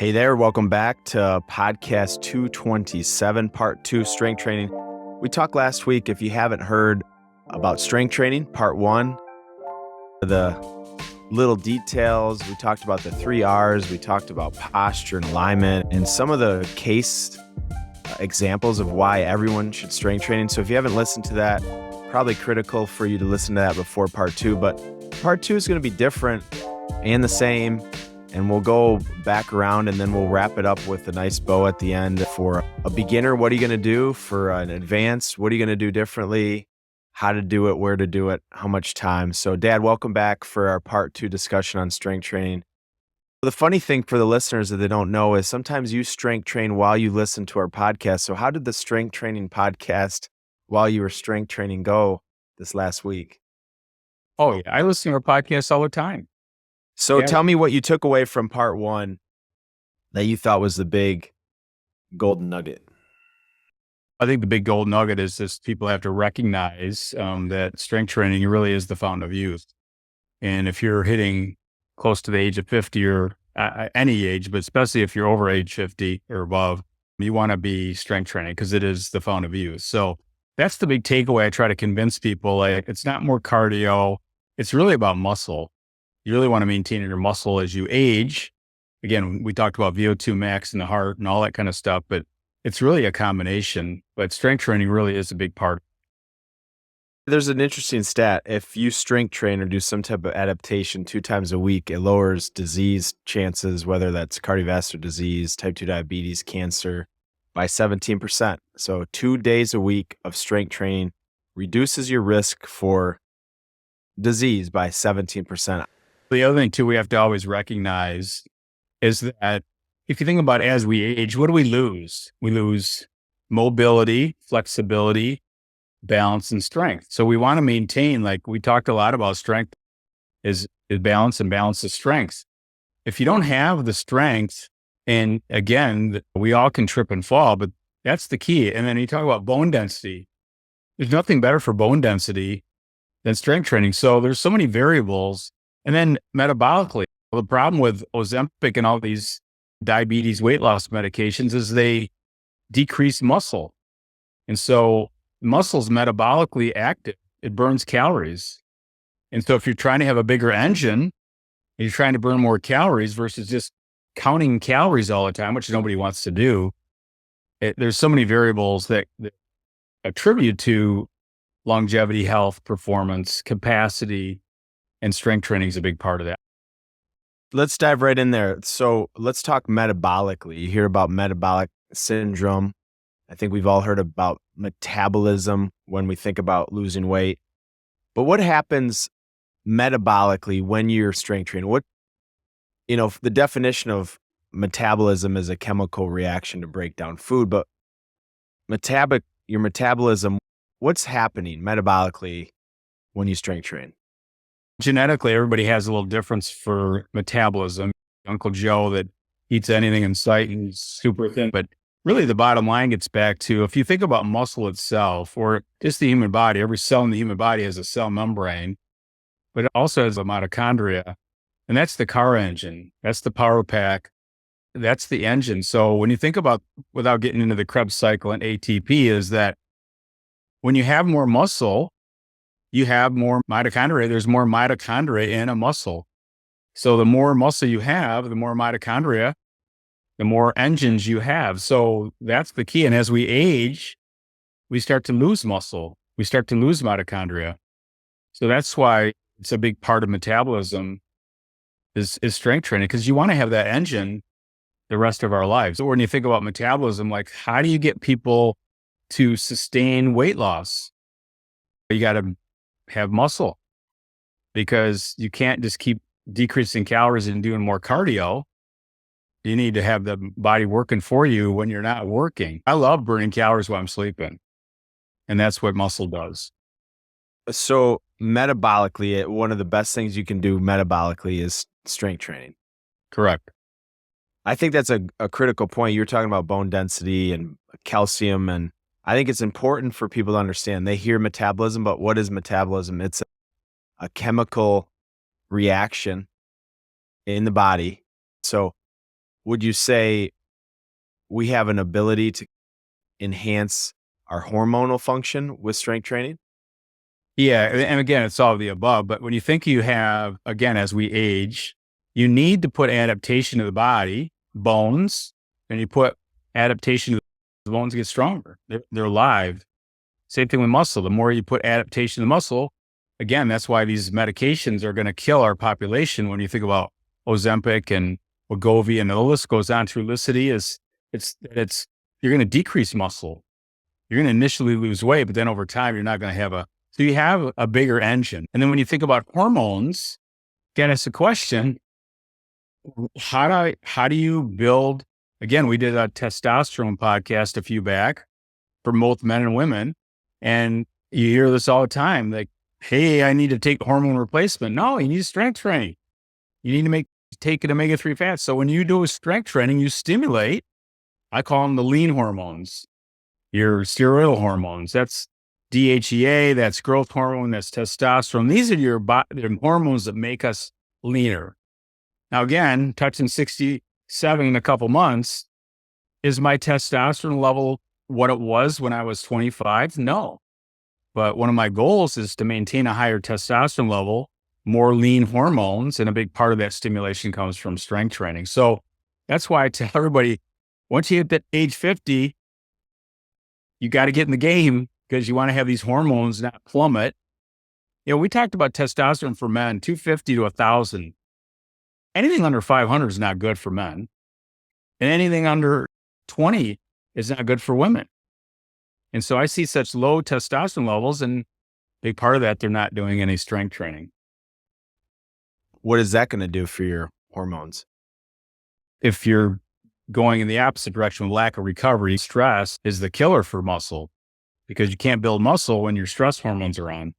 Hey there, welcome back to podcast 227, part 2, strength training. We talked last week, if you haven't heard about strength training, part 1, the little details. We talked about the 3 R's, we talked about posture and alignment, and some of the case examples of why everyone should strength training. So if you haven't listened to that, probably critical for you to listen to that before part 2, but part 2 is going to be different and the same. And we'll go back around and then we'll wrap it up with a nice bow at the end. For a beginner, what are you going to do? For an advanced, what are you going to do differently? How to do it, where to do it, how much time. So Dad, welcome back for our part 2 discussion on strength training. The funny thing for the listeners that they don't know is sometimes you strength train while you listen to our podcast. So how did the strength training podcast while you were strength training go this last week? Oh, yeah. I listen to our podcast all the time. So tell me what you took away from part 1 that you thought was the big golden nugget. I think the big gold nugget is just people have to recognize that strength training really is the fountain of youth. And if you're hitting close to the age of 50 or any age, but especially if you're over age 50 or above, you want to be strength training because it is the fountain of youth. So that's the big takeaway. I try to convince people, like, it's not more cardio. It's really about muscle. You really want to maintain your muscle as you age. Again, we talked about VO2 max in the heart and all that kind of stuff, but it's really a combination. But strength training really is a big part. There's an interesting stat. If you strength train or do some type of adaptation 2 times a week, it lowers disease chances, whether that's cardiovascular disease, type 2 diabetes, cancer, by 17%. So 2 days a week of strength training reduces your risk for disease by 17%. The other thing too, we have to always recognize is that if you think about as we age, what do we lose? We lose mobility, flexibility, balance, and strength. So we want to maintain, like we talked a lot about strength is balance, and balance is strength. If you don't have the strength, and again, we all can trip and fall, but that's the key. And then you talk about bone density. There's nothing better for bone density than strength training. So there's so many variables. And then metabolically, the problem with Ozempic and all these diabetes weight loss medications is they decrease muscle. And so muscle's metabolically active. It burns calories. And so if you're trying to have a bigger engine, and you're trying to burn more calories versus just counting calories all the time, which nobody wants to do, there's so many variables that attribute to longevity, health, performance, capacity, and strength training is a big part of that. Let's dive right in there. So let's talk metabolically. You hear about metabolic syndrome. I think we've all heard about metabolism when we think about losing weight. But what happens metabolically when you're strength training? The definition of metabolism is a chemical reaction to break down food, but your metabolism, what's happening metabolically when you strength train? Genetically, everybody has a little difference for metabolism. Uncle Joe that eats anything in sight and he's super thin. But really the bottom line gets back to, if you think about muscle itself or just the human body, every cell in the human body has a cell membrane, but it also has a mitochondria. And that's the car engine. That's the power pack. That's the engine. So when you think about, without getting into the Krebs cycle and ATP, is that when you have more muscle, you have more mitochondria. There's more mitochondria in a muscle. So the more muscle you have, the more mitochondria, the more engines you have. So that's the key. And as we age, we start to lose muscle. We start to lose mitochondria. So that's why it's a big part of metabolism is strength training, because you want to have that engine the rest of our lives. So when you think about metabolism, like, how do you get people to sustain weight loss? You got to have muscle, because you can't just keep decreasing calories and doing more cardio. You need to have the body working for you when you're not working. I love burning calories while I'm sleeping. And that's what muscle does. So metabolically, one of the best things you can do metabolically is strength training. Correct. I think that's a critical point. You were talking about bone density and calcium, and I think it's important for people to understand. They hear metabolism, but what is metabolism? It's a chemical reaction in the body. So Would you say we have an ability to enhance our hormonal function with strength training? Yeah. And again, it's all of the above. But when you think you have, again, as we age, you need to put adaptation to the body, bones, and you put adaptation to the bones get stronger. They're alive. Same thing with muscle. The more you put adaptation to muscle, again, that's why these medications are going to kill our population. When you think about Ozempic and Wegovy, and the list goes on, Trulicity, it's you're going to decrease muscle. You're going to initially lose weight, but then over time, you're not going to have so you have a bigger engine. And then when you think about hormones, again, it's a question, how do you build, again, we did a testosterone podcast a few back for both men and women. And you hear this all the time, like, hey, I need to take hormone replacement. No, you need strength training. You need to take an omega-3 fat. So when you do strength training, you stimulate, I call them the lean hormones, your steroidal hormones. That's DHEA, that's growth hormone, that's testosterone. These are the hormones that make us leaner. Now, again, touching 67 in a couple months, is my testosterone level what it was when I was 25? No. But one of my goals is to maintain a higher testosterone level, more lean hormones, and a big part of that stimulation comes from strength training. So that's why I tell everybody, once you hit that age 50, you got to get in the game because you want to have these hormones not plummet. You know, we talked about testosterone for men, 250 to 1,000. Anything under 500 is not good for men. And anything under 20 is not good for women. And so I see such low testosterone levels, and a big part of that, they're not doing any strength training. What is that going to do for your hormones? If you're going in the opposite direction with lack of recovery, stress is the killer for muscle because you can't build muscle when your stress hormones are on.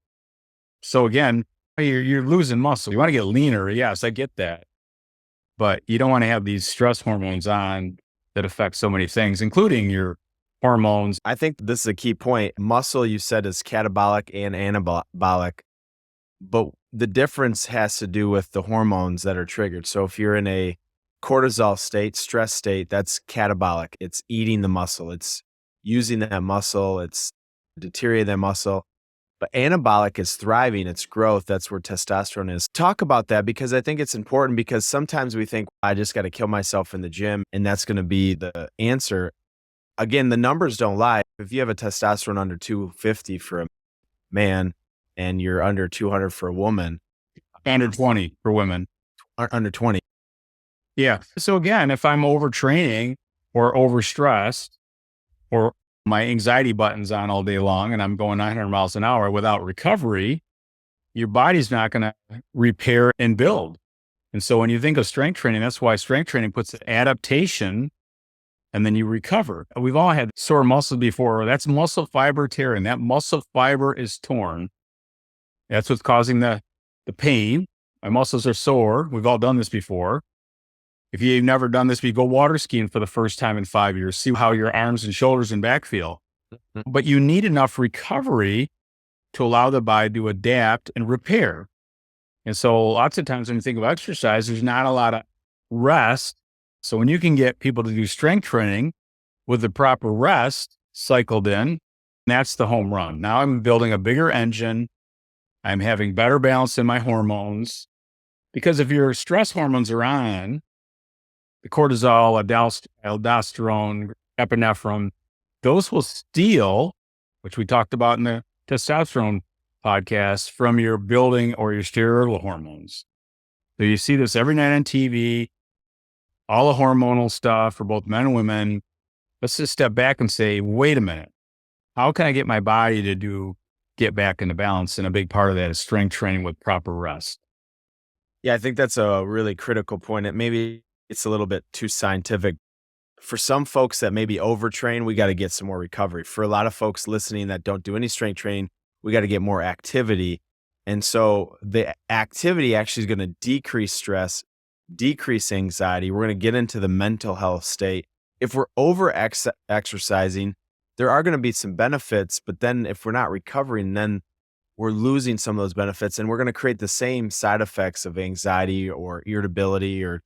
So again, you're losing muscle. You want to get leaner. Yes, I get that. But you don't want to have these stress hormones on that affect so many things, including your hormones. I think this is a key point. Muscle, you said, is catabolic and anabolic, but the difference has to do with the hormones that are triggered. So if you're in a cortisol state, stress state, that's catabolic. It's eating the muscle. It's using that muscle. It's deteriorating that muscle. But anabolic is thriving. It's growth. That's where testosterone is. Talk about that because I think it's important because sometimes we think, I just got to kill myself in the gym and that's going to be the answer. Again, the numbers don't lie. If you have a testosterone under 250 for a man and you're under 200 for a woman. Under 20 for women. Under 20. Yeah. So again, if I'm overtraining or overstressed or my anxiety button's on all day long and I'm going 900 miles an hour without recovery, your body's not going to repair and build. And so when you think of strength training, that's why strength training puts adaptation and then you recover. We've all had sore muscles before. That's muscle fiber tearing. That muscle fiber is torn. That's what's causing the pain. My muscles are sore. We've all done this before. If you've never done this, we go water skiing for the first time in 5 years, see how your arms and shoulders and back feel. But you need enough recovery to allow the body to adapt and repair. And so lots of times when you think of exercise, there's not a lot of rest. So when you can get people to do strength training with the proper rest cycled in, that's the home run. Now I'm building a bigger engine. I'm having better balance in my hormones. Because if your stress hormones are on, the cortisol, aldosterone, epinephrine, those will steal, which we talked about in the testosterone podcast, from your building or your steroidal hormones. So you see this every night on TV, all the hormonal stuff for both men and women. Let's just step back and say, wait a minute. How can I get my body to get back into balance? And a big part of that is strength training with proper rest. Yeah, I think that's a really critical point. Maybe it's a little bit too scientific. For some folks that maybe overtrain, we got to get some more recovery. For a lot of folks listening that don't do any strength training, we got to get more activity. And so the activity actually is going to decrease stress, decrease anxiety. We're going to get into the mental health state. If we're over exercising, there are going to be some benefits, but then if we're not recovering, then we're losing some of those benefits and we're going to create the same side effects of anxiety or irritability or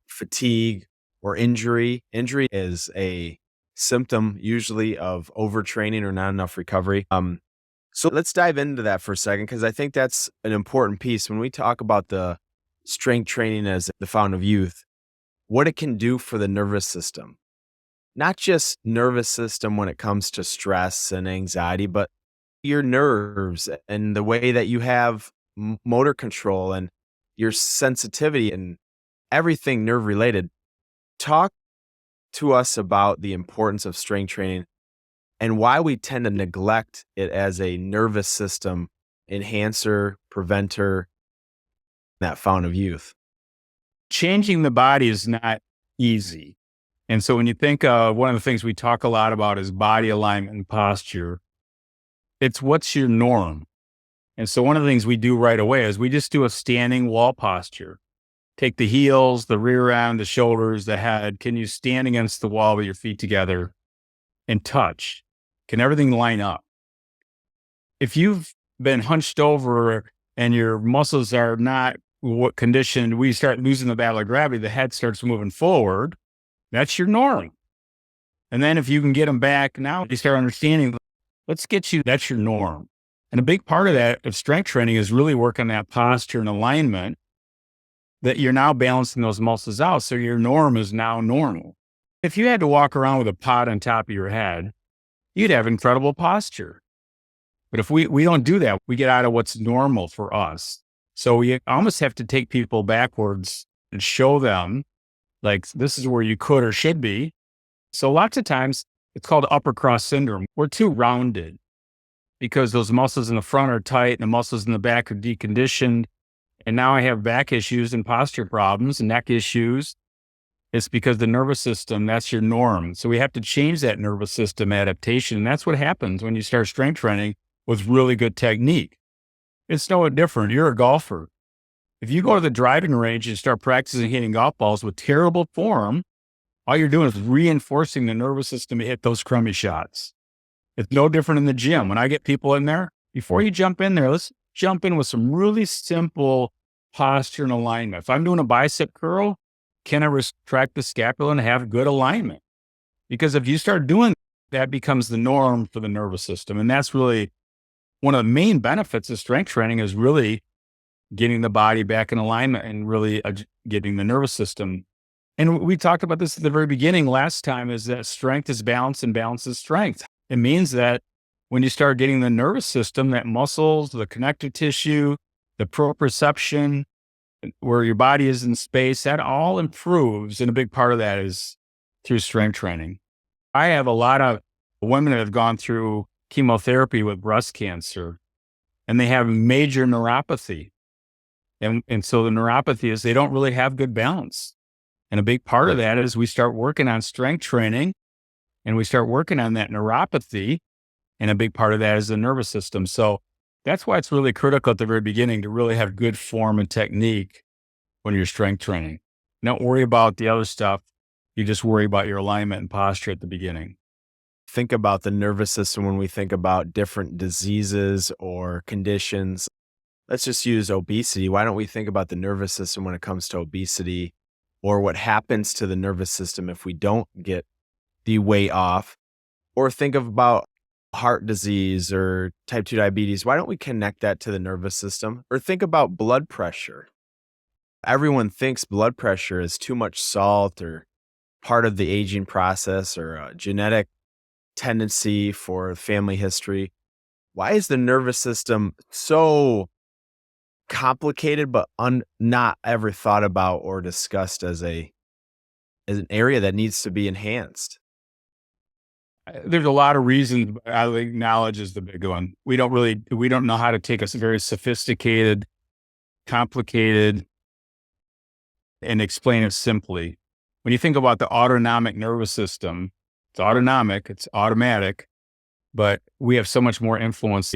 fatigue or injury. Injury is a symptom usually of overtraining or not enough recovery. So let's dive into that for a second, because I think that's an important piece when we talk about the strength training as the fountain of youth, what it can do for the nervous system. Not just nervous system when it comes to stress and anxiety, but your nerves and the way that you have motor control and your sensitivity and everything nerve related. Talk to us about the importance of strength training and why we tend to neglect it as a nervous system enhancer, preventer, that fountain of youth. Changing the body is not easy. And so when you think of one of the things we talk a lot about is body alignment and posture, it's what's your norm. And so one of the things we do right away is we just do a standing wall posture. Take the heels, the rear end, the shoulders, the head. Can you stand against the wall with your feet together and touch? Can everything line up? If you've been hunched over and your muscles are not what conditioned, we start losing the battle of gravity, the head starts moving forward. That's your norm. And then if you can get them back, now you start understanding, let's get you, that's your norm. And a big part of that, of strength training, is really working that posture and alignment, that you're now balancing those muscles out. So your norm is now normal. If you had to walk around with a pot on top of your head, you'd have incredible posture. But if we don't do that, we get out of what's normal for us. So we almost have to take people backwards and show them, like, this is where you could or should be. So lots of times it's called upper cross syndrome. We're too rounded because those muscles in the front are tight and the muscles in the back are deconditioned. And now I have back issues and posture problems and neck issues. It's because the nervous system, that's your norm. So we have to change that nervous system adaptation. And that's what happens when you start strength training with really good technique. It's no different. You're a golfer. If you go to the driving range and start practicing hitting golf balls with terrible form, all you're doing is reinforcing the nervous system to hit those crummy shots. It's no different in the gym. When I get people in there, before you jump in there, let's jump in with some really simple posture and alignment. If I'm doing a bicep curl, can I retract the scapula and have good alignment? Because if you start doing that, becomes the norm for the nervous system. And that's really one of the main benefits of strength training, is really getting the body back in alignment and really getting the nervous system. And we talked about this at the very beginning last time, is that strength is balance and balance is strength. It means that when you start getting the nervous system, that muscles, the connective tissue, the proprioception, where your body is in space, that all improves. And a big part of that is through strength training. I have a lot of women that have gone through chemotherapy with breast cancer, and they have major neuropathy. And so the neuropathy is they don't really have good balance. And a big part of that is we start working on strength training and we start working on that neuropathy. And a big part of that is the nervous system. So that's why it's really critical at the very beginning to really have good form and technique when you're strength training. Don't worry about the other stuff. You just worry about your alignment and posture at the beginning. Think about the nervous system when we think about different diseases or conditions. Let's just use obesity. Why don't we think about the nervous system when it comes to obesity, or what happens to the nervous system if we don't get the weight off? Or think about heart disease or type 2 diabetes. Why don't we connect that to the nervous system? Or think about blood pressure. Everyone thinks blood pressure is too much salt or part of the aging process or a genetic tendency for family history. Why is the nervous system so complicated but not ever thought about or discussed as an area that needs to be enhanced? There's a lot of reasons, but I think knowledge is the big one. We don't know how to take a very sophisticated, complicated, and explain it simply. When you think about the autonomic nervous system, it's autonomic, it's automatic, but we have so much more influence.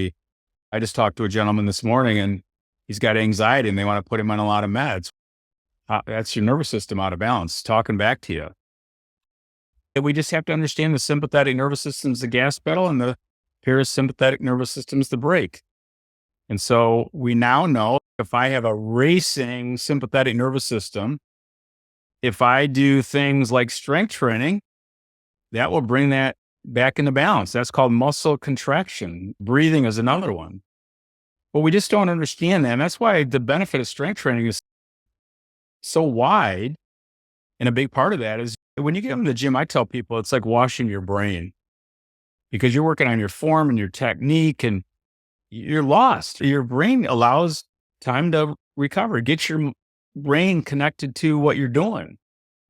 I just talked to a gentleman this morning and he's got anxiety and they want to put him on a lot of meds. That's your nervous system out of balance, talking back to you. And we just have to understand the sympathetic nervous system is the gas pedal and the parasympathetic nervous system is the brake. And so we now know if I have a racing sympathetic nervous system, If I do things like strength training, that will bring that back into balance. That's called muscle contraction. Breathing is another one. But we just don't understand that. And that's why the benefit of strength training is so wide. And a big part of that is when you get in the gym, I tell people it's like washing your brain because you're working on your form and your technique and you're lost. Your brain allows time to recover. Get your brain connected to what you're doing.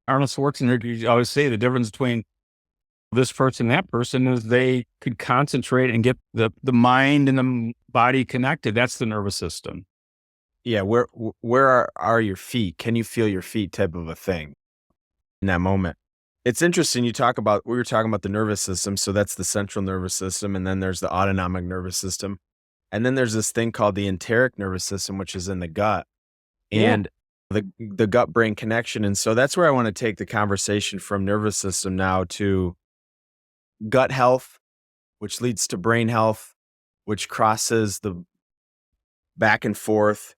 Arnold Schwarzenegger always say the difference between this person and that person is they could concentrate and get the mind and the body connected. That's the nervous system. Yeah, where are your feet? Can you feel your feet type of a thing in that moment? It's interesting we were talking about the nervous system, so that's the central nervous system, and then there's the autonomic nervous system. And then there's this thing called the enteric nervous system, which is in the gut. Yeah. And the gut brain connection. And so that's where I want to take the conversation from nervous system now to gut health, which leads to brain health, which crosses the back and forth.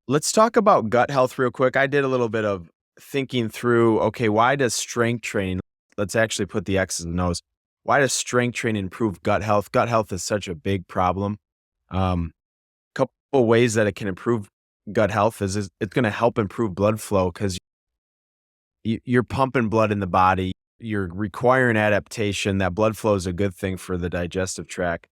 Let's talk about gut health real quick. I did a little bit of thinking through, okay, why does strength training, let's actually put the X's and O's. Why does strength training improve gut health? Gut health is such a big problem. Couple ways that it can improve gut health is it's going to help improve blood flow because you're pumping blood in the body. You're requiring adaptation. That blood flow is a good thing for the digestive tract.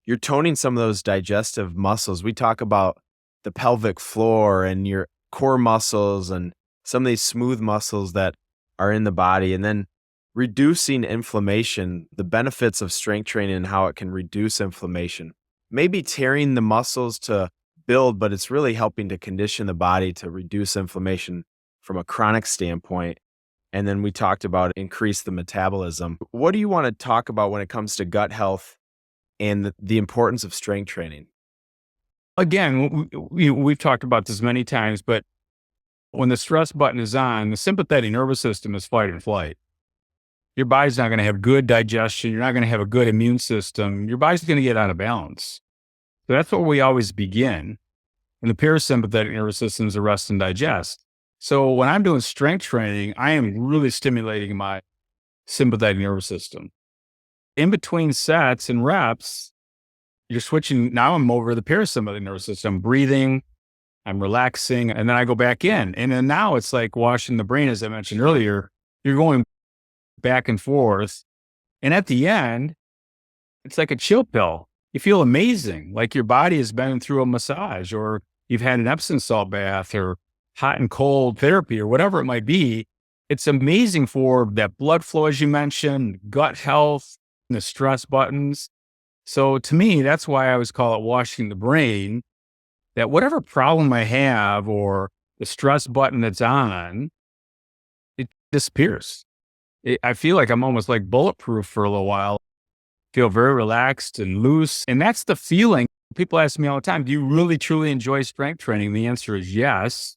You're toning some of those digestive muscles. We talk about the pelvic floor and your core muscles and some of these smooth muscles that are in the body, and then reducing inflammation, the benefits of strength training and how it can reduce inflammation. Maybe tearing the muscles to build, but it's really helping to condition the body to reduce inflammation from a chronic standpoint. And then we talked about increase the metabolism. What do you want to talk about when it comes to gut health and the importance of strength training? Again, we've talked about this many times, but when the stress button is on, the sympathetic nervous system is fight or flight. Your body's not going to have good digestion. You're not going to have a good immune system. Your body's going to get out of balance. So that's where we always begin. And the parasympathetic nervous system is the rest and digest. So when I'm doing strength training, I am really stimulating my sympathetic nervous system. In between sets and reps, you're switching. Now I'm over the parasympathetic nervous system. I'm breathing, I'm relaxing, and then I go back in. And then now it's like washing the brain, as I mentioned earlier. You're going back and forth. And at the end, it's like a chill pill. You feel amazing, like your body has been through a massage, or you've had an Epsom salt bath, or hot and cold therapy, or whatever it might be. It's amazing for that blood flow, as you mentioned, gut health, the stress buttons. So to me, that's why I always call it washing the brain, that whatever problem I have or the stress button that's on, it disappears. I feel like I'm almost like bulletproof for a little while. Feel very relaxed and loose. And that's the feeling. People ask me all the time, do you really truly enjoy strength training? The answer is yes.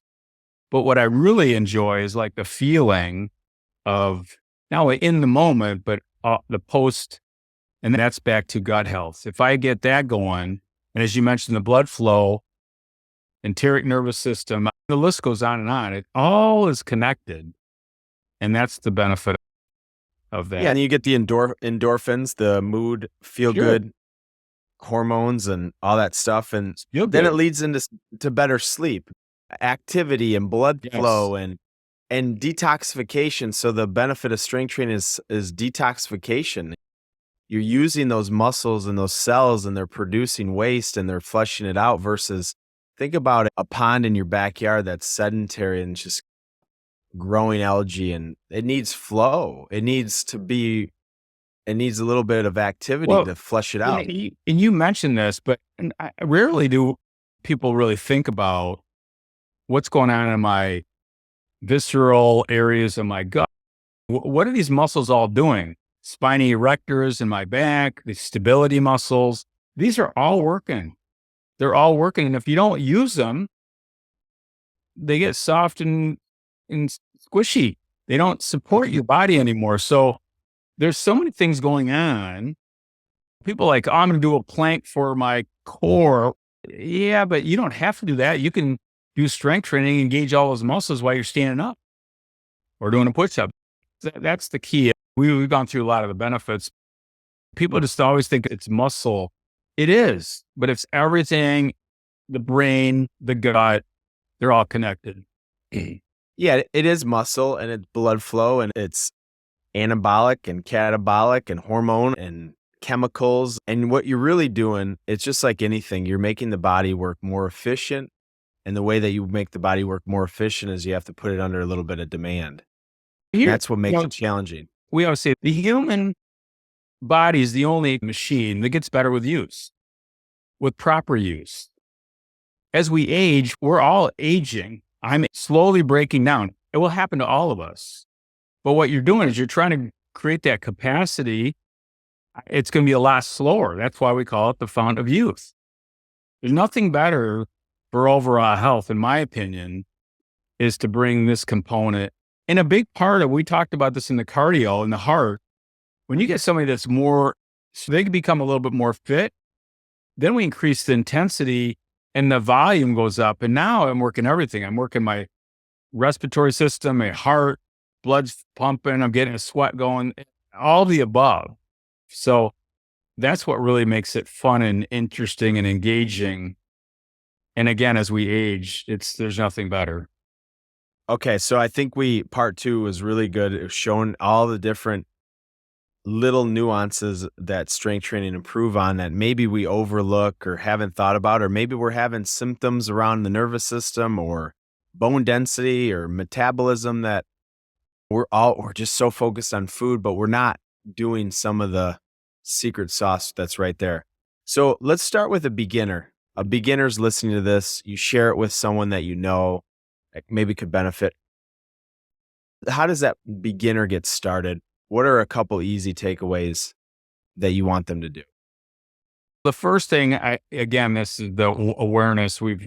But what I really enjoy is like the feeling of not only in the moment, but the post. And that's back to gut health. If I get that going, and as you mentioned, the blood flow, enteric nervous system, the list goes on. It all is connected. And that's the benefit of that. Yeah, and you get the endorphins, the mood, feel good hormones and all that stuff. And then it leads into better sleep, activity and blood flow and detoxification. So the benefit of strength training is detoxification. You're using those muscles and those cells and they're producing waste and they're flushing it out versus think about a pond in your backyard that's sedentary and just growing algae, and it needs flow. It needs a little bit of activity to flush it out. And you mentioned this, but rarely do people really think about what's going on in my visceral areas of my gut. What are these muscles all doing? Spiny erectors in my back, the stability muscles, these are all working. They're all working. And if you don't use them, they get soft and squishy. They don't support your body anymore. So there's so many things going on. People are like, oh, I'm going to do a plank for my core. Yeah, but you don't have to do that. You can do strength training, engage all those muscles while you're standing up. or doing a push-up. That's the key. We've gone through a lot of the benefits. People just always think it's muscle. It is, but it's everything, the brain, the gut, they're all connected. Yeah, it is muscle and it's blood flow and it's anabolic and catabolic and hormone and chemicals. And what you're really doing, it's just like anything, you're making the body work more efficient. And the way that you make the body work more efficient is you have to put it under a little bit of demand. Here, That's what makes it challenging. we always say the human body is the only machine that gets better with use, with proper use. As we age, we're all aging. I'm slowly breaking down. It will happen to all of us. But what you're doing is you're trying to create that capacity. It's going to be a lot slower. That's why we call it the fount of youth. There's nothing better for overall health, in my opinion, is to bring this component. And a big part of, we talked about this in the cardio and the heart, when you get somebody that's more, so they can become a little bit more fit, then we increase the intensity and the volume goes up. And now I'm working everything. I'm working my respiratory system, my heart, blood's pumping, I'm getting a sweat going, all the above. So that's what really makes it fun and interesting and engaging. And again, as we age, there's nothing better. Okay, so I think part 2 was really good. It was showing all the different little nuances that strength training improve on that maybe we overlook or haven't thought about, or maybe we're having symptoms around the nervous system or bone density or metabolism that we're just so focused on food, but we're not doing some of the secret sauce that's right there. So let's start with a beginner. A beginner's listening to this. You share it with someone that you know that maybe could benefit. How does that beginner get started? What are a couple easy takeaways that you want them to do? The first thing, this is the awareness. We're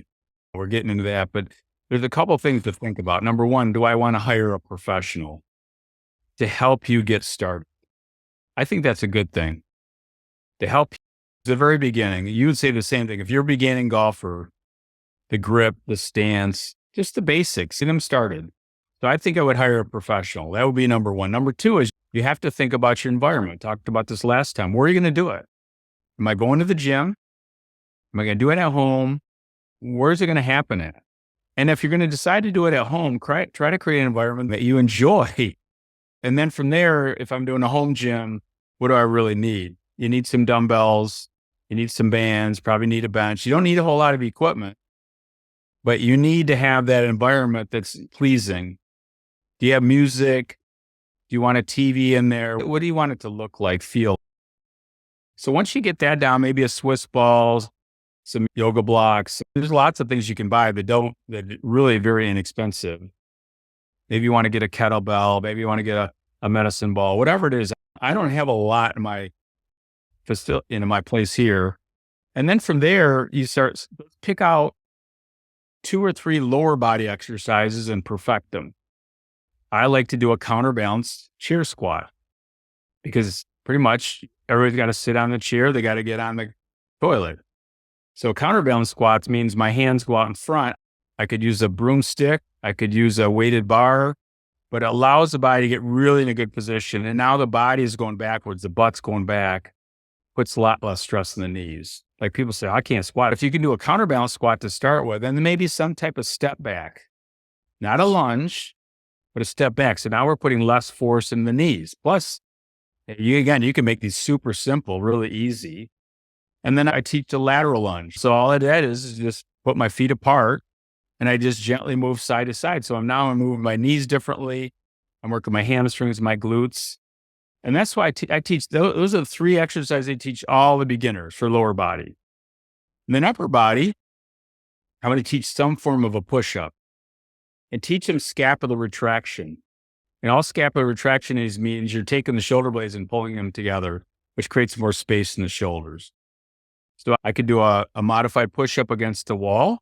getting into that, but there's a couple things to think about. Number one, do I want to hire a professional to help you get started? I think that's a good thing. To help you at the very beginning, you would say the same thing. If you're a beginning golfer, the grip, the stance, just the basics, get them started. So I think I would hire a professional. That would be number one. Number two is you have to think about your environment. Talked about this last time. Where are you going to do it? Am I going to the gym? Am I going to do it at home? Where's it going to happen at? And if you're going to decide to do it at home, try to create an environment that you enjoy. And then from there, if I'm doing a home gym, what do I really need? You need some dumbbells. You need some bands, probably need a bench. You don't need a whole lot of equipment, but you need to have that environment that's pleasing. Do you have music? Do you want a TV in there? What do you want it to look like, feel? So once you get that down, maybe a Swiss balls, some yoga blocks. There's lots of things you can buy that are really very inexpensive. Maybe you want to get a kettlebell. Maybe you want to get a medicine ball, whatever it is. I don't have a lot in my facility, in my place here. And then from there, you pick out 2 or 3 lower body exercises and perfect them. I like to do a counterbalance chair squat because pretty much everybody's got to sit on the chair. They got to get on the toilet. So counterbalance squats means my hands go out in front. I could use a broomstick. I could use a weighted bar, but it allows the body to get really in a good position. And now the body is going backwards. The butt's going back, puts a lot less stress on the knees. Like people say, I can't squat. If you can do a counterbalance squat to start with, then maybe some type of step back, not a lunge, but a step back. So now we're putting less force in the knees. Plus, you can make these super simple, really easy. And then I teach the lateral lunge. So all I did is just put my feet apart and I just gently move side to side. So I'm moving my knees differently. I'm working my hamstrings, my glutes. And that's why I teach, those are the 3 exercises I teach all the beginners for lower body. And then upper body, I'm going to teach some form of a push-up and teach them scapular retraction. And all scapular retraction means you're taking the shoulder blades and pulling them together, which creates more space in the shoulders. So I could do a modified push-up against the wall.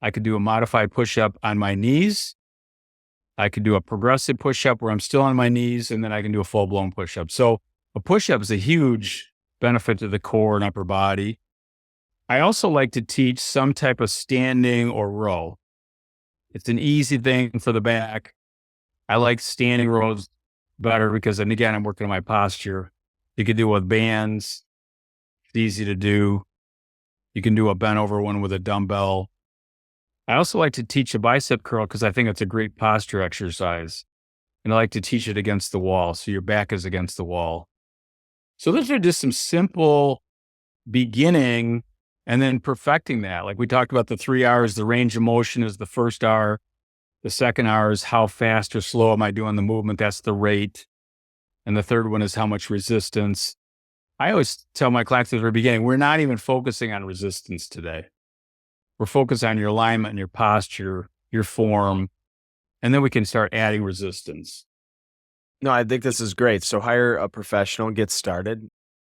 I could do a modified push-up on my knees. I could do a progressive push-up where I'm still on my knees, and then I can do a full-blown push-up. So a push-up is a huge benefit to the core and upper body. I also like to teach some type of standing or row. It's an easy thing for the back. I like standing rows better because then again, I'm working on my posture. You can do it with bands. It's easy to do. You can do a bent over one with a dumbbell. I also like to teach a bicep curl because I think it's a great posture exercise. And I like to teach it against the wall. So your back is against the wall. So those are just some simple beginning and then perfecting that. Like we talked about the 3 R's, the range of motion is the first R. The second R is how fast or slow am I doing the movement? That's the rate. And the third one is how much resistance. I always tell my clients at the very beginning, we're not even focusing on resistance today. We're focused on your alignment and your posture, your form, and then we can start adding resistance. No, I think this is great. So hire a professional, get started,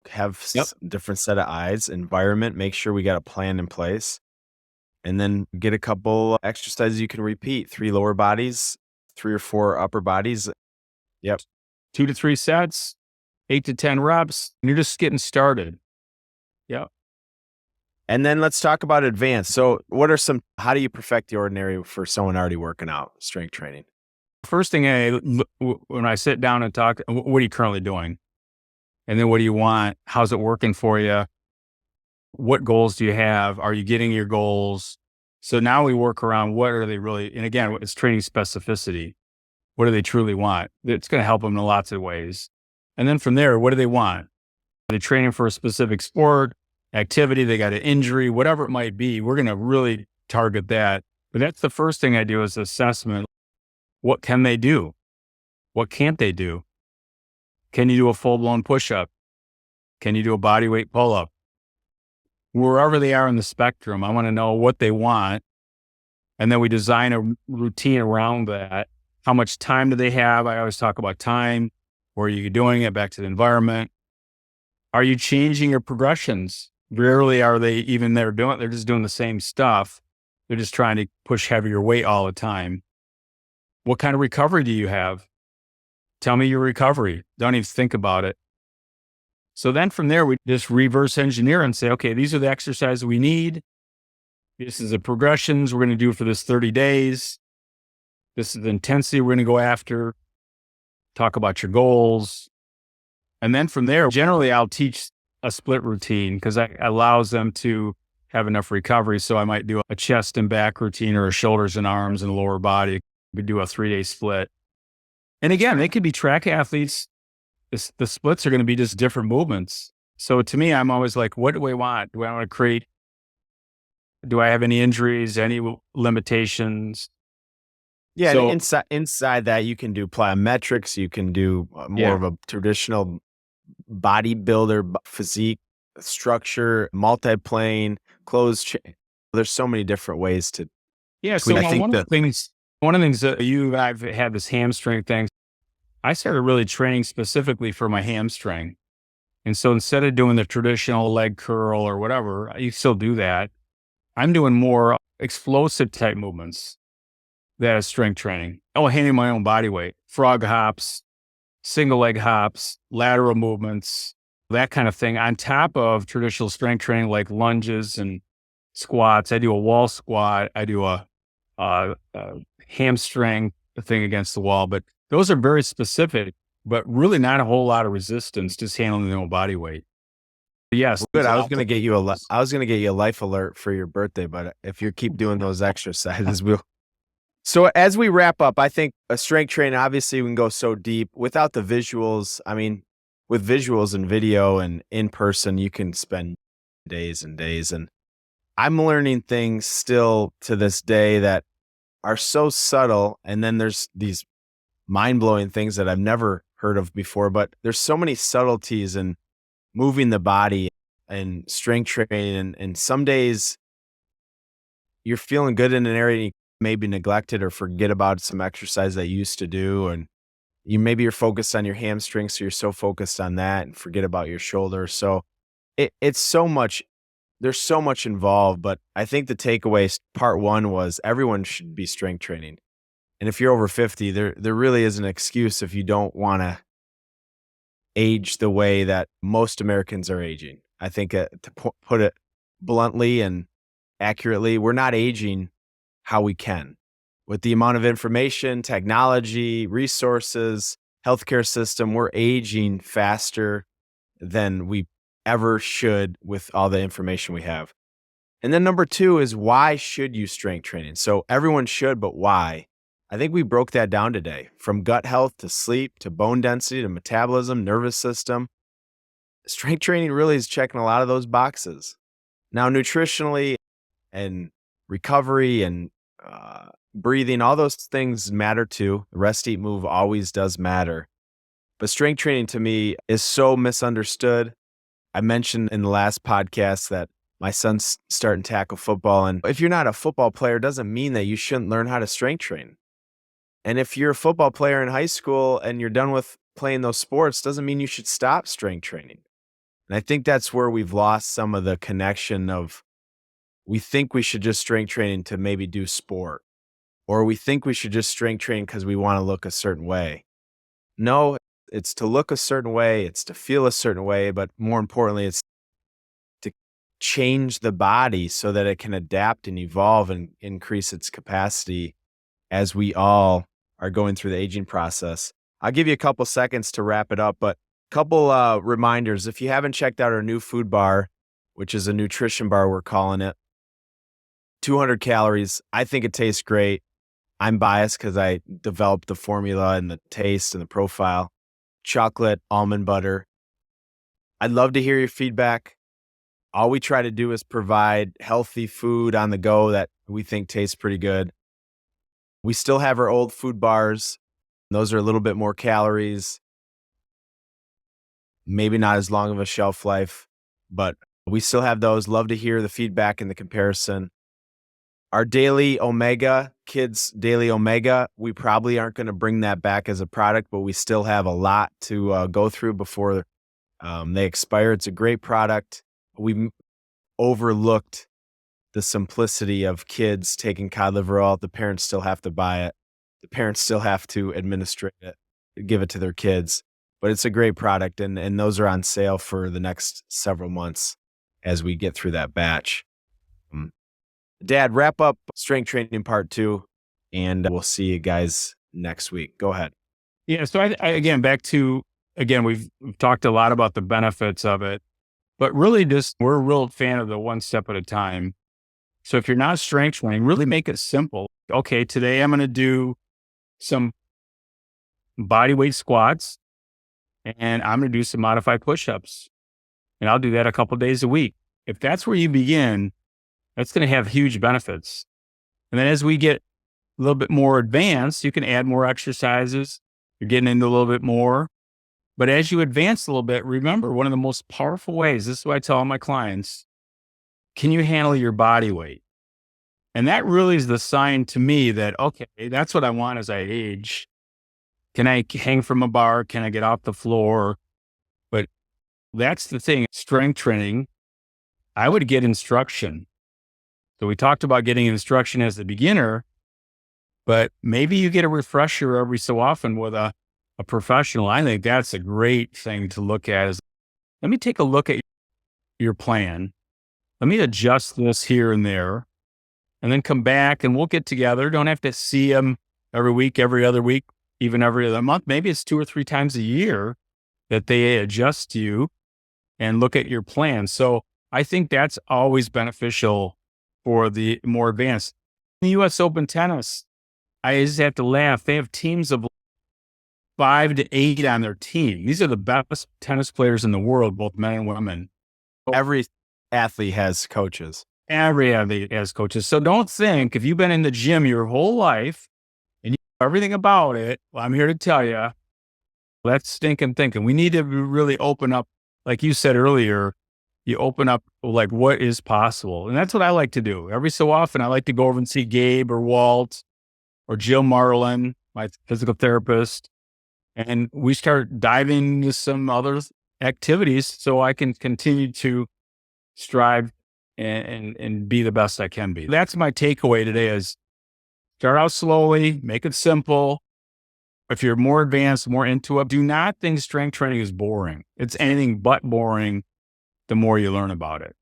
have Yep. different set of eyes, environment, make sure we got a plan in place, and then get a couple exercises you can repeat, 3 lower bodies, 3 or 4 upper bodies. Yep. 2 to 3 sets, 8 to 10 reps, and you're just getting started. Yep. And then let's talk about advanced. So how do you perfect the ordinary for someone already working out strength training? First thing when I sit down and talk, what are you currently doing? And then what do you want? How's it working for you? What goals do you have? Are you getting your goals? So now we work around what are they really, and again, it's training specificity. What do they truly want? It's going to help them in lots of ways. And then from there, what do they want? Are they training for a specific sport, activity? They got an injury, whatever it might be. We're going to really target that. But that's the first thing I do is assessment. What can they do? What can't they do? Can you do a full-blown push-up? Can you do a body weight pull-up? Wherever they are in the spectrum, I want to know what they want. And then we design a routine around that. How much time do they have? I always talk about time. Where are you doing it? Back to the environment. Are you changing your progressions? Rarely are they even there doing it. They're just doing the same stuff. They're just trying to push heavier weight all the time. What kind of recovery do you have? Tell me your recovery. Don't even think about it. So then from there, we just reverse engineer and say, okay, these are the exercises we need. This is the progressions we're going to do for this 30 days. This is the intensity we're going to go after. Talk about your goals. And then from there, generally I'll teach a split routine because that allows them to have enough recovery. So I might do a chest and back routine or a shoulders and arms and lower body. We do a 3-day split. And again, they could be track athletes. The splits are going to be just different movements. So to me, I'm always like, what do I want? Do I want to create? Do I have any injuries, any limitations? Yeah, So, and inside that, you can do plyometrics. You can do more of a traditional bodybuilder physique structure, multi-plane, closed chain. There's so many different ways to yeah. tweak. So I think one of the things that I've had this hamstring thing. I started really training specifically for my hamstring. And so instead of doing the traditional leg curl or whatever, you still do that. I'm doing more explosive type movements. That is strength training. Oh, handling my own body weight, frog hops, single leg hops, lateral movements, that kind of thing on top of traditional strength training like lunges and squats. I do a wall squat. I do a hamstring thing against the wall, but those are very specific, but really not a whole lot of resistance, just handling their own body weight. Yes. Good. I was going to get you a life alert for your birthday, but if you keep doing those exercises, we'll. So as we wrap up, I think a strength training, obviously we can go so deep without the visuals. I mean, with visuals and video and in person, you can spend days and days. And I'm learning things still to this day that are so subtle. And then there's these mind-blowing things that I've never heard of before, but there's so many subtleties in moving the body and strength training. And some days you're feeling good in an area and you maybe neglect it or forget about some exercise that you used to do. And you're focused on your hamstrings. So you're so focused on that and forget about your shoulder. So it's so much, there's so much involved, but I think the takeaway part one was everyone should be strength training. And if you're over 50, there really is an excuse if you don't want to age the way that most Americans are aging. I think to put it bluntly and accurately, we're not aging how we can. with the amount of information, technology, resources, healthcare system, we're aging faster than we ever should with all the information we have. And then number two is, why should you strength training? So everyone should, but why? I think we broke that down today, from gut health to sleep to bone density to metabolism, nervous system. Strength training really is checking a lot of those boxes. Now, nutritionally and recovery and breathing, all those things matter too. Rest, eat, move always does matter. But strength training to me is so misunderstood. I mentioned in the last podcast that my son's starting tackle football. And if you're not a football player, it doesn't mean that you shouldn't learn how to strength train. And if you're a football player in high school and you're done with playing those sports, doesn't mean you should stop strength training. And I think that's where we've lost some of the connection of, we think we should just strength training to maybe do sport, or we think we should just strength train because we want to look a certain way. No, it's to look a certain way, it's to feel a certain way, but more importantly, it's to change the body so that it can adapt and evolve and increase its capacity as we all are going through the aging process. I'll give you a couple seconds to wrap it up, but a couple reminders. If you haven't checked out our new food bar, which is a nutrition bar, we're calling it, 200 calories. I think it tastes great. I'm biased because I developed the formula and the taste and the profile. Chocolate, almond butter. I'd love to hear your feedback. All we try to do is provide healthy food on the go that we think tastes pretty good. We still have our old food bars. Those are a little bit more calories, maybe not as long of a shelf life, but we still have those. Love to hear the feedback and the comparison. Our daily Omega, Kids Daily Omega, we probably aren't going to bring that back as a product, but we still have a lot to go through before they expire. It's a great product. We overlooked the simplicity of kids taking cod liver oil. The parents still have to buy it. The parents still have to administrate it, give it to their kids. But it's a great product, and those are on sale for the next several months as we get through that batch. Dad, wrap up strength training part 2, and we'll see you guys next week. Go ahead. Yeah. So again, we've talked a lot about the benefits of it, but really we're a real fan of the one step at a time. So if you're not strength training, really make it simple. Okay, today I'm going to do some body weight squats and I'm going to do some modified push-ups, and I'll do that a couple days a week. If that's where you begin, that's going to have huge benefits. And then as we get a little bit more advanced, you can add more exercises. You're getting into a little bit more. But as you advance a little bit, remember, one of the most powerful ways, this is what I tell all my clients, can you handle your body weight? And that really is the sign to me that, okay, that's what I want as I age. Can I hang from a bar? Can I get off the floor? But that's the thing. Strength training, I would get instruction. So we talked about getting instruction as a beginner, but maybe you get a refresher every so often with a professional. I think that's a great thing to look at. Is, let me take a look at your plan. Let me adjust this here and there, and then come back and we'll get together. Don't have to see them every week, every other week, even every other month. Maybe it's 2 or 3 times a year that they adjust you and look at your plan. So I think that's always beneficial for the more advanced. In the U.S. Open tennis, I just have to laugh. They have teams of 5 to 8 on their team. These are the best tennis players in the world, both men and women. Every athlete has coaches. Every athlete has coaches. So don't think if you've been in the gym your whole life and you know everything about it, well, I'm here to tell you, that's stinking thinking. We need to really open up, like you said earlier, you open up like what is possible. And that's what I like to do. Every so often, I like to go over and see Gabe or Walt or Jill Marlin, my physical therapist. And we start diving into some other activities so I can continue to strive and be the best I can be. That's my takeaway today is start out slowly, make it simple. If you're more advanced, more into it, do not think strength training is boring. It's anything but boring the more you learn about it.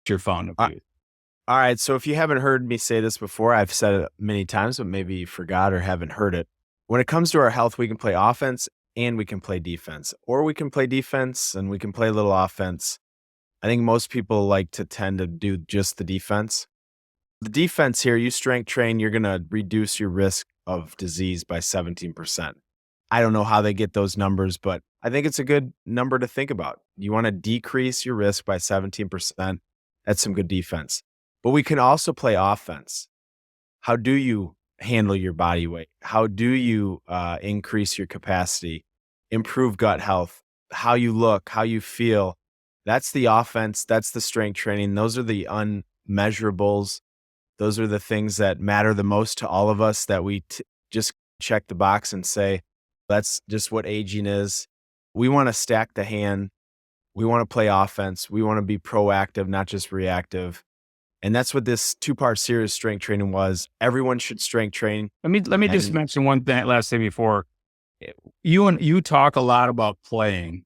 It's your fountain of youth. All right. So if you haven't heard me say this before, I've said it many times, but maybe you forgot or haven't heard it. When it comes to our health, we can play offense and we can play defense, or we can play defense and we can play a little offense. I think most people like to tend to do just the defense. The defense here, you strength train, you're going to reduce your risk of disease by 17%. I don't know how they get those numbers, but I think it's a good number to think about. You want to decrease your risk by 17%. That's some good defense. But we can also play offense. How do you handle your body weight? How do you increase your capacity, improve gut health, how you look, how you feel? That's the offense. That's the strength training. Those are the unmeasurables. Those are the things that matter the most to all of us that we just check the box and say, that's just what aging is. We want to stack the hand. We want to play offense. We want to be proactive, not just reactive. And that's what this 2-part series strength training was. Everyone should strength train. Let me just mention one thing, last thing before. You talk a lot about playing.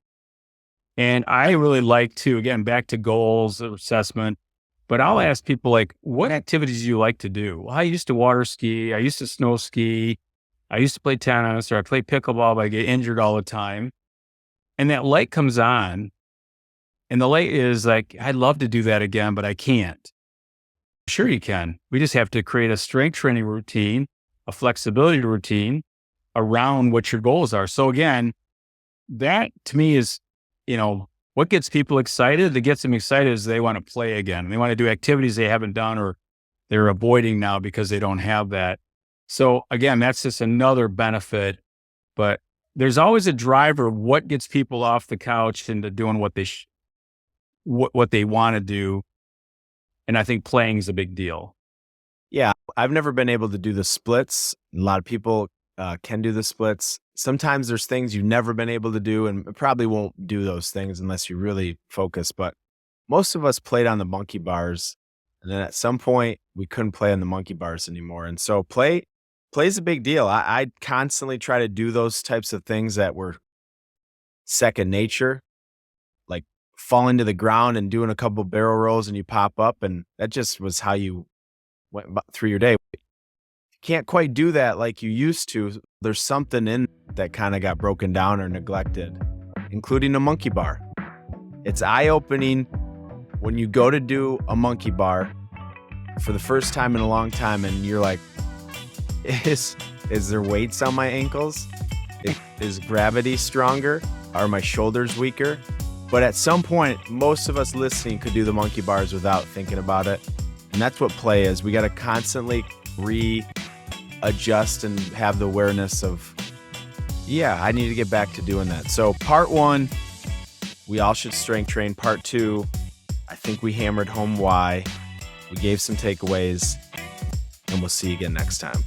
And I really like to, again, back to goals, assessment, but I'll ask people like, what activities do you like to do? Well, I used to water ski. I used to snow ski. I used to play tennis, or I play pickleball, but I get injured all the time. And that light comes on, and the light is like, I'd love to do that again, but I can't. Sure you can. We just have to create a strength training routine, a flexibility routine around what your goals are. So again, that to me is, what gets people excited? That gets them excited is they want to play again. They want to do activities they haven't done or they're avoiding now because they don't have that. So again, that's just another benefit, but there's always a driver of what gets people off the couch into doing what they want to do. And I think playing is a big deal. Yeah. I've never been able to do the splits. A lot of people can do the splits. Sometimes there's things you've never been able to do and probably won't do those things unless you really focus. But most of us played on the monkey bars. And then at some point we couldn't play on the monkey bars anymore. And so play is a big deal. I constantly try to do those types of things that were second nature, like falling to the ground and doing a couple barrel rolls and you pop up. And that just was how you went through your day. You can't quite do that like you used to. There's something in that kind of got broken down or neglected, including a monkey bar. It's eye-opening when you go to do a monkey bar for the first time in a long time and you're like, is there weights on my ankles? Is gravity stronger? Are my shoulders weaker? But at some point, most of us listening could do the monkey bars without thinking about it. And that's what play is. We got to constantly readjust and have the awareness of, I need to get back to doing that. So part 1, we all should strength train. Part 2, I think we hammered home why. We gave some takeaways, and we'll see you again next time.